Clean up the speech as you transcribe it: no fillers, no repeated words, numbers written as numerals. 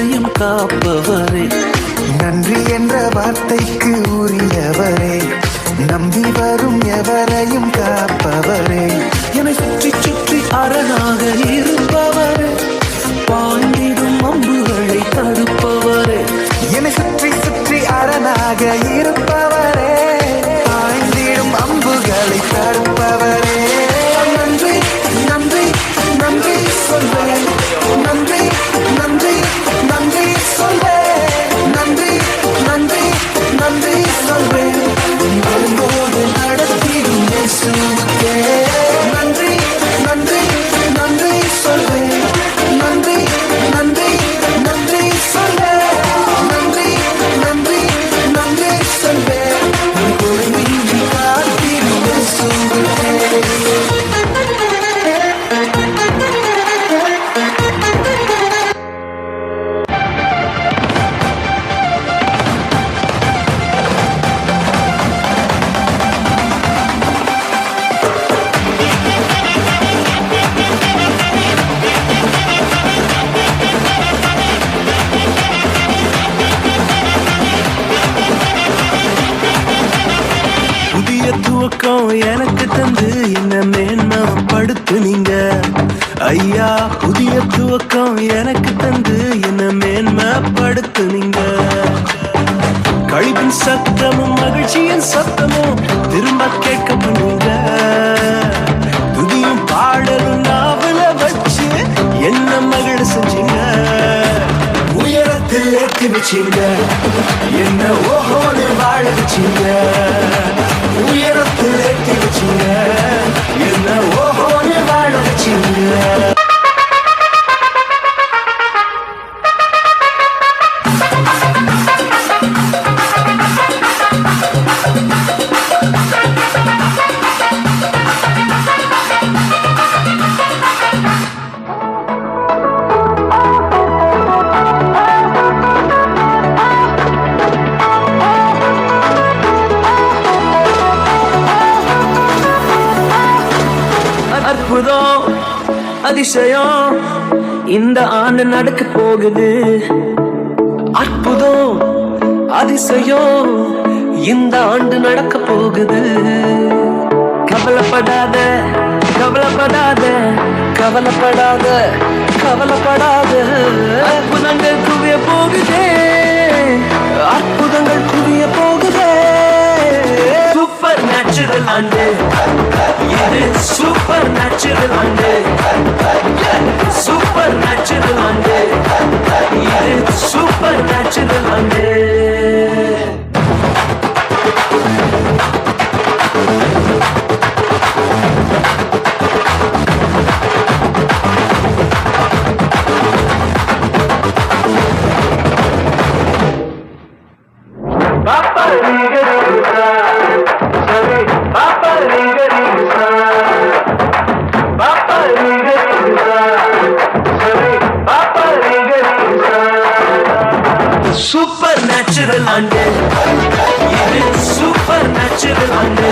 எவரையும் காப்பவரே, நன்றி என்ற வார்த்தைக்கு உரியவரே, நம்பி வரும் எவரையும் காப்பவரே, என்னை சுற்றி சுற்றி அரணாக இருப்பவரே, பாய்ந்திடும் அம்புகளை தடுப்பவரே, என்னை சுற்றி சுற்றி அரணாக இருப்பவரே, பாய்ந்திடும் அம்புகளை தடுப்பவரே. நன்றி நன்றி நன்றி சொல்வேன், நன்றி நன்றி நன்றி சொல்வேன், நன்றி நன்றி நன்றி சொல்வேன். வரும்போது நடத்திடும் இயேசுவுக்கே நன்றி நன்றி நன்றி சொல்வேன், நன்றி நன்றி நன்றி சொல்வேன், நன்றி நன்றி நன்றி சொல்வேன். குறைவின்றி காத்திடும் இயேசுவுக்கே. புதிய துவக்கம் எனக்கு தந்து என்ன மேன்மைப்படுத்துனீங்க ஐயா, புதிய துவக்கம் எனக்கு தந்து என்ன மேன்மைப்படுத்துனீங்க. கழிப்பின் சத்தமும் மகிழ்ச்சியின் சத்தமும் திரும்ப கேட்க பண்ணுங்க. துதியும் பாடலும் நாவல வச்சு என்ன மகிழ செஞ்சீங்க. உயரத்தில் ஏற்றி வச்சீங்க, என்ன ஓஹோன்னு வாழ வச்சீங்க. உயரத்தில் ஏற்றி வச்சீங்க, என்ன ஓஹோன்னு வாழ வச்சீங்க. அற்புதம் அதிசயம் இந்த ஆண்டு நடக்க போகுது. அற்புதம் அதிசயம் இந்த ஆண்டு நடக்க போகுது. கவலைப்படாத கவலைப்படாத கவலைப்படாத கவலைப்படாத. அற்புதங்கள் குவிய போகுதே, அற்புதங்கள் குவிய போகுதே. சூப்பர் நேச்சுரல் ஆண்டு இது, சூப்பர் நேச்சுரல் ஆண்டு, சூப்பர் நேச்சுரல் ஆண்டு இது, சூப்பர் நேச்சுரல் ஆண்டு. சூப்பர் நேச்சுரல் ஆண்டு இது, சூப்பர் நேச்சுரல் ஆண்டு.